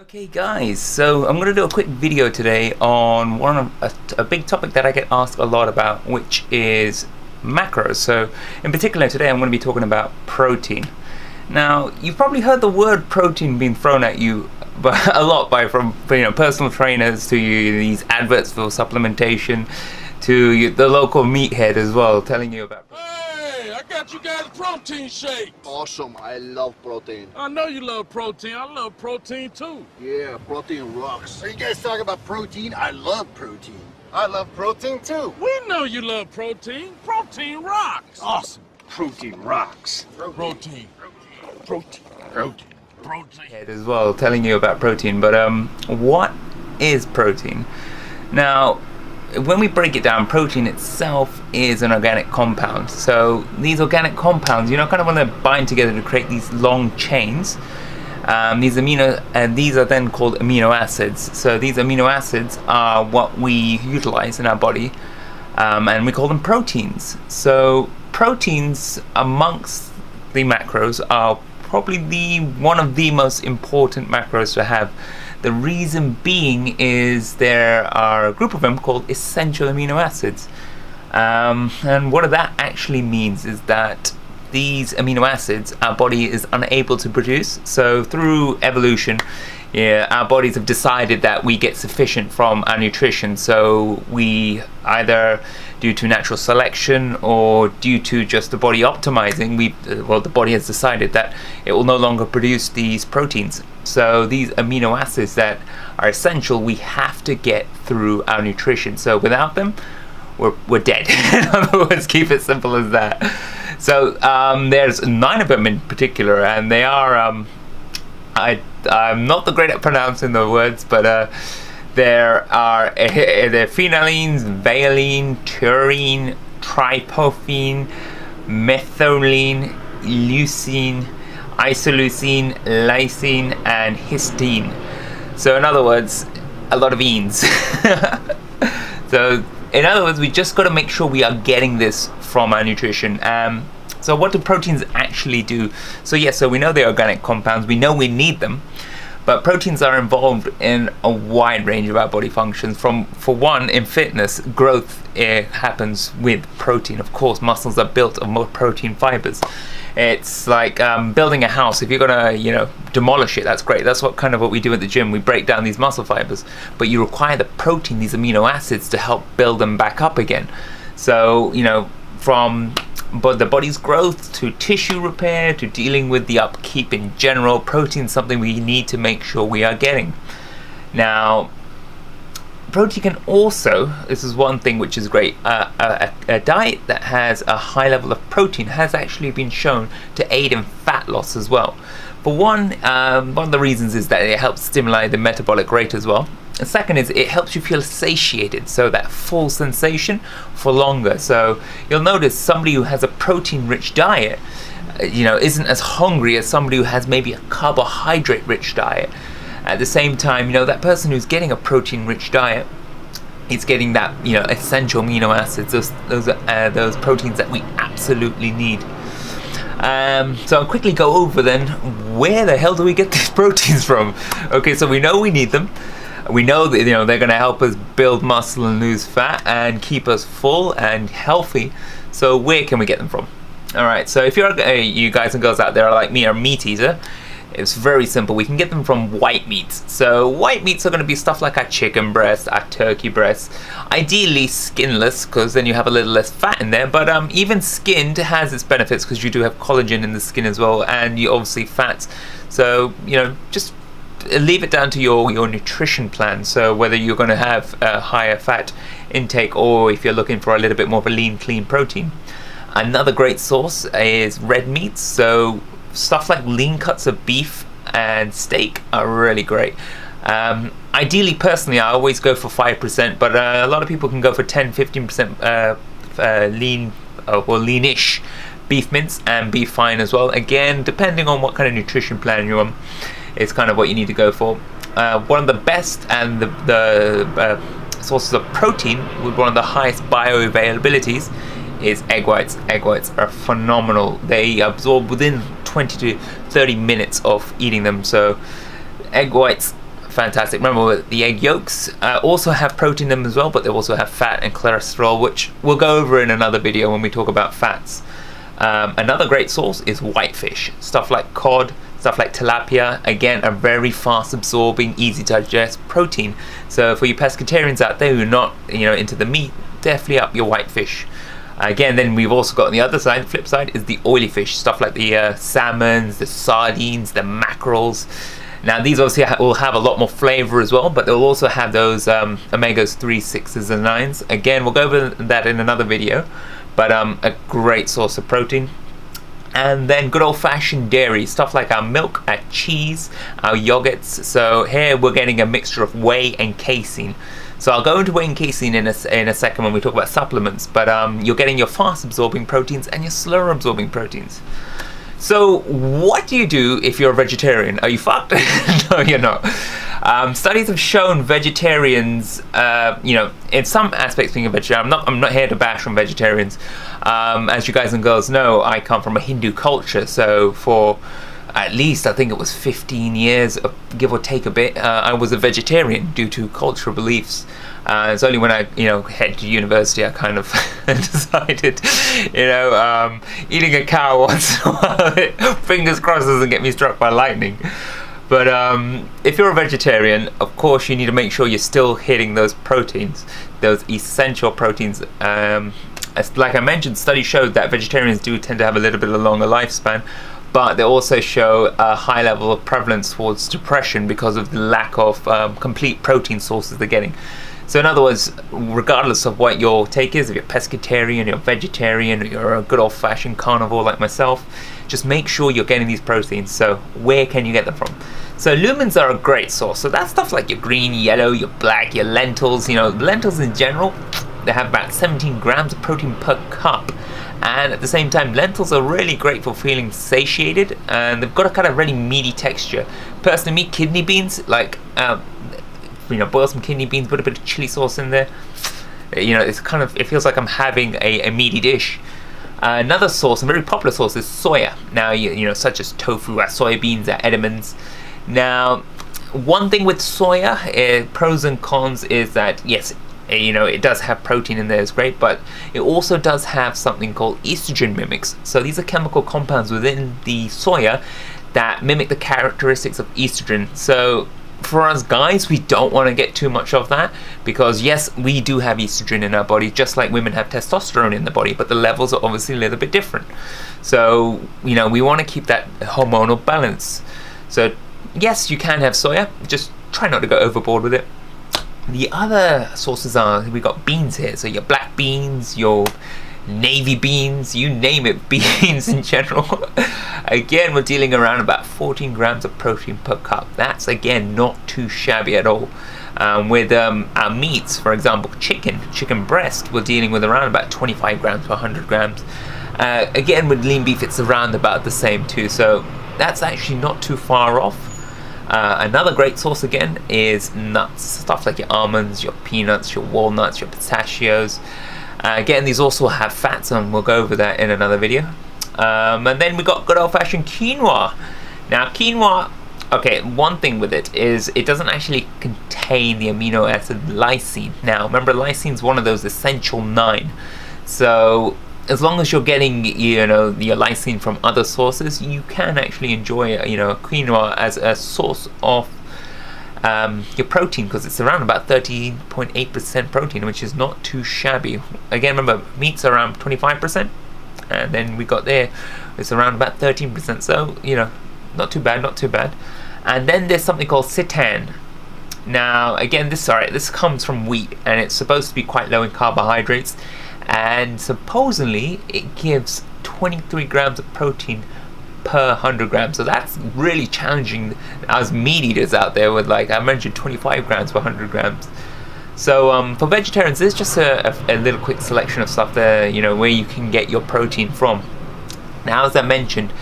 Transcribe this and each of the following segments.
Okay guys, so I'm going to do a quick video today on a big topic that I get asked a lot about, which is macros. So in particular today I'm going to be talking about protein. Now you've probably heard the word protein being thrown at you a lot from personal trainers to these adverts for supplementation to the local meathead as well, telling you about protein. Hey, I got you guys a protein shake. Awesome, I love protein. I know you love protein. I love protein too. Yeah, protein rocks. Are you guys talking about protein? I love protein. I love protein too. We know you love protein. Protein rocks. Awesome. Protein rocks. Protein. Head as well, telling you about protein. But what is protein? Now, when we break it down, protein itself is an organic compound. So these organic compounds, kind of when they bind together to create these long chains, these are then called amino acids. So these amino acids are what we utilize in our body, and we call them proteins. So proteins amongst the macros are probably one of the most important macros to have. The reason being is there are a group of them called essential amino acids. And what that actually means is that these amino acids our body is unable to produce. So through evolution, our bodies have decided that we get sufficient from our nutrition. So we either due to natural selection or due to just the body optimizing, the body has decided that it will no longer produce these proteins. So these amino acids that are essential, we have to get through our nutrition. So without them, we're dead. In other words, keep it simple as that. So there's 9 of them in particular, and they are I'm not the great at pronouncing the words, but they're phenylene, valine, taurine, tryptophan, methionine, leucine, isoleucine, lysine, and histine. So in other words, a lot of enes. So in other words, we just got to make sure we are getting this from our nutrition. So what do proteins actually do? So so we know they're organic compounds, we know we need them, but proteins are involved in a wide range of our body functions. For one, in fitness, growth happens with protein. Of course, muscles are built of more protein fibers. It's like building a house. If you're gonna, demolish it, that's great. That's what we do at the gym. We break down these muscle fibers, but you require the protein, these amino acids, to help build them back up again. So, from the body's growth to tissue repair to dealing with the upkeep in general, protein is something we need to make sure we are getting. Now, protein can also, this is one thing which is great, a diet that has a high level of protein has actually been shown to aid in fat loss as well. For one of the reasons is that it helps stimulate the metabolic rate as well. The second is it helps you feel satiated, so that full sensation for longer. So you'll notice somebody who has a protein-rich diet, isn't as hungry as somebody who has maybe a carbohydrate-rich diet. At the same time, that person who's getting a protein-rich diet is getting that, essential amino acids, those proteins that we absolutely need. So I'll quickly go over then, where the hell do we get these proteins from? Okay, so we know we need them. We know that they're going to help us build muscle and lose fat and keep us full and healthy. So where can we get them from? All right, so if you guys and girls out there are like me, are meat eater, it's very simple. We can get them from white meats. So white meats are going to be stuff like our chicken breast, our turkey breast, ideally skinless, because then you have a little less fat in there. But even skinned has its benefits, because you do have collagen in the skin as well, and you obviously fats. So just leave it down to your nutrition plan. So whether you're going to have a higher fat intake or if you're looking for a little bit more of a lean, clean protein. Another great source is red meats. So stuff like lean cuts of beef and steak are really great. Ideally, personally, I always go for 5%, but a lot of people can go for 10-15% lean or leanish beef mince and beef fine as well. Again, depending on what kind of nutrition plan you're on, it's kind of what you need to go for. One of the best and the sources of protein with one of the highest bioavailabilities is egg whites. Egg whites are phenomenal. They absorb within 20 to 30 minutes of eating them. So egg whites fantastic. Remember, the egg yolks also have protein in them as well, but they also have fat and cholesterol, which we'll go over in another video when we talk about fats. Another great source is whitefish, stuff like cod, stuff like tilapia. Again, a very fast absorbing, easy to digest protein. So for you pescatarians out there who are not, into the meat, definitely up your whitefish. Again, then we've also got on the other side, flip side, is the oily fish, stuff like the salmons, the sardines, the mackerels. Now these obviously will have a lot more flavor as well, but they'll also have those omegas 3, 6s and 9s. Again, we'll go over that in another video, but a great source of protein. And then good old-fashioned dairy, stuff like our milk, our cheese, our yogurts. So here we're getting a mixture of whey and casein. So I'll go into whey and casein in a second when we talk about supplements, but you're getting your fast-absorbing proteins and your slower-absorbing proteins. So what do you do if you're a vegetarian? Are you fucked? No, you're not. Studies have shown vegetarians, in some aspects being a vegetarian. I'm not here to bash on vegetarians. As you guys and girls know, I come from a Hindu culture, so for at least I think it was 15 years, give or take a bit, I was a vegetarian due to cultural beliefs. It's only when I, head to university I kind of decided, eating a cow once in a while, fingers crossed, doesn't get me struck by lightning. But if you're a vegetarian, of course you need to make sure you're still hitting those proteins, those essential proteins. Like I mentioned, studies showed that vegetarians do tend to have a little bit of a longer lifespan, but they also show a high level of prevalence towards depression because of the lack of complete protein sources they're getting. So in other words, regardless of what your take is, if you're pescatarian, you're vegetarian, or you're a good old-fashioned carnivore like myself, just make sure you're getting these proteins. So where can you get them from? So lumens are a great source. So that's stuff like your green, yellow, your black, your lentils. Lentils in general, they have about 17 grams of protein per cup. And at the same time, lentils are really great for feeling satiated, and they've got a kind of really meaty texture. Personally, me, kidney beans, boil some kidney beans, put a bit of chili sauce in there. It feels like I'm having a meaty dish. Another source, a very popular source, is soya. Now, such as tofu, soybeans, edamame. Now, one thing with soya, pros and cons, is that yes, it does have protein in there, it's great, but it also does have something called estrogen mimics. So these are chemical compounds within the soya that mimic the characteristics of estrogen. So for us guys, we don't want to get too much of that, because yes, we do have estrogen in our body, just like women have testosterone in the body, but the levels are obviously a little bit different. So we want to keep that hormonal balance. So yes, you can have soya, just try not to go overboard with it. The other sources are, we got beans here, so your black beans, your navy beans, you name it, beans in general. Again, we're dealing around about 14 grams of protein per cup. That's again not too shabby at all. With our meats, for example, chicken breast, we're dealing with around about 25 grams per 100 grams. Again, with lean beef, it's around about the same too, so that's actually not too far off. Another great source again is nuts, stuff like your almonds, your peanuts, your walnuts, your pistachios. Again, these also have fats, and we'll go over that in another video. And then we got good old-fashioned quinoa. Now quinoa, okay, one thing with it is it doesn't actually contain the amino acid lysine. Now remember, lysine is one of those essential 9. So as long as you're getting the lysine from other sources, you can actually enjoy quinoa as a source of your protein, because it's around about 13.8% protein, which is not too shabby. Again, remember, meats are around 25%, and then we got there, it's around about 13%, so not too bad. And then there's something called seitan. Now again, this comes from wheat, and it's supposed to be quite low in carbohydrates, and supposedly it gives 23 grams of protein per 100 grams. So that's really challenging us meat eaters out there with, like I mentioned, 25 grams per 100 grams. So for vegetarians, there's just a little quick selection of stuff there, where you can get your protein from. Now, as I mentioned,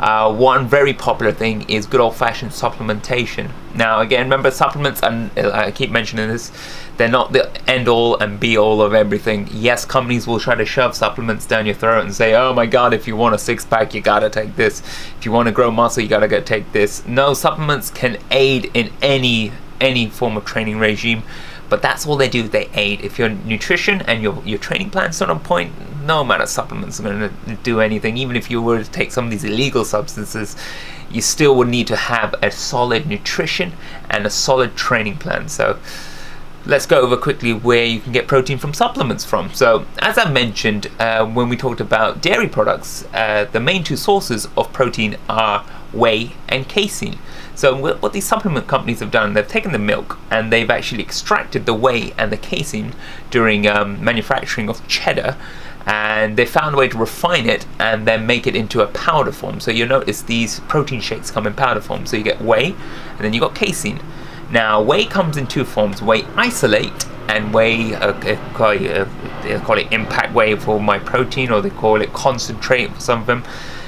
one very popular thing is good old-fashioned supplementation. Now again, remember, supplements, and I keep mentioning this, they're not the end-all and be-all of everything. Yes, companies will try to shove supplements down your throat and say, oh my god, if you want a six-pack, you gotta take this. If you want to grow muscle, you gotta take this. No, supplements can aid in any any form of training regime. But that's all they do, they aid. If your nutrition and your training plan's not on point, no amount of supplements are going to do anything. Even if you were to take some of these illegal substances, you still would need to have a solid nutrition and a solid training plan. So let's go over quickly where you can get protein from supplements from. So as I mentioned when we talked about dairy products, the main two sources of protein are whey and casein. So what these supplement companies have done, they've taken the milk and they've actually extracted the whey and the casein during manufacturing of cheddar, and they found a way to refine it and then make it into a powder form. So you'll notice these protein shakes come in powder form. So you get whey and then you got casein. Now whey comes in two forms, whey isolate and whey, they call it impact whey for my protein, or they call it concentrate for some of them.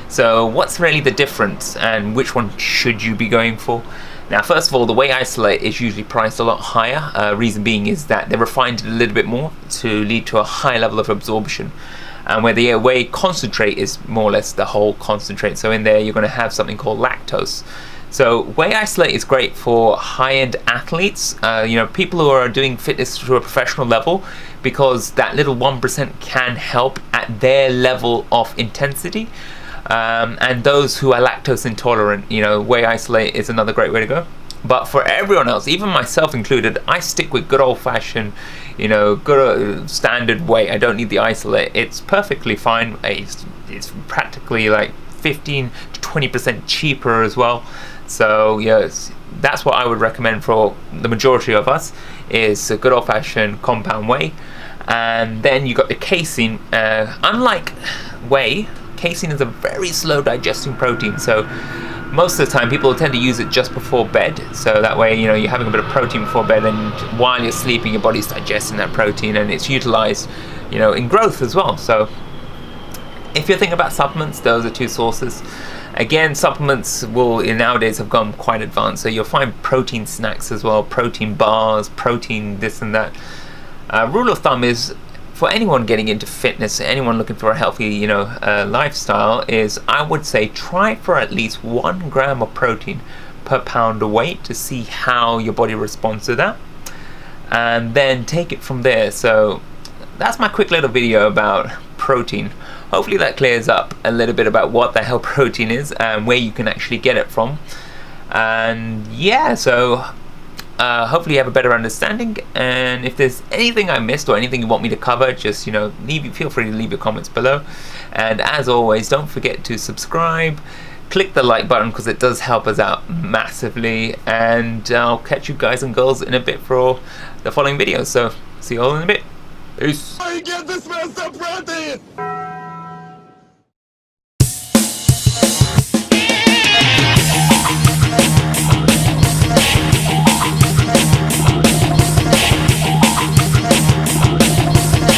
So what's really the difference and which one should you be going for? Now first of all, the whey isolate is usually priced a lot higher. Reason being is that they refined it a little bit more to lead to a high level of absorption. And where the whey concentrate is more or less the whole concentrate. So in there you're going to have something called lactose. So whey isolate is great for high-end athletes, people who are doing fitness to a professional level, because that little 1% can help at their level of intensity. And those who are lactose intolerant, whey isolate is another great way to go. But for everyone else, even myself included, I stick with good old-fashioned, good standard whey. I don't need the isolate. It's perfectly fine. It's practically like 15 to 20% cheaper as well. So yes, that's what I would recommend for the majority of us, is a good old-fashioned compound whey. And then you got the casein. Unlike whey, casein is a very slow digesting protein, so most of the time people tend to use it just before bed, so that way you're having a bit of protein before bed, and while you're sleeping your body's digesting that protein and it's utilized in growth as well. So if you're thinking about supplements, those are two sources. Again, supplements nowadays have gone quite advanced, so you'll find protein snacks as well, protein bars, protein this and that. Rule of thumb is, for anyone getting into fitness, anyone looking for a healthy lifestyle, is I would say try for at least 1 gram of protein per pound of weight to see how your body responds to that, and then take it from there. So that's my quick little video about protein. Hopefully that clears up a little bit about what the hell protein is and where you can actually get it from. And yeah, so hopefully you have a better understanding, and if there's anything I missed or anything you want me to cover, just feel free to leave your comments below. And as always, don't forget to subscribe, click the like button because it does help us out massively, and I'll catch you guys and girls in a bit for the following videos. So see you all in a bit. Peace. How you get this man some protein?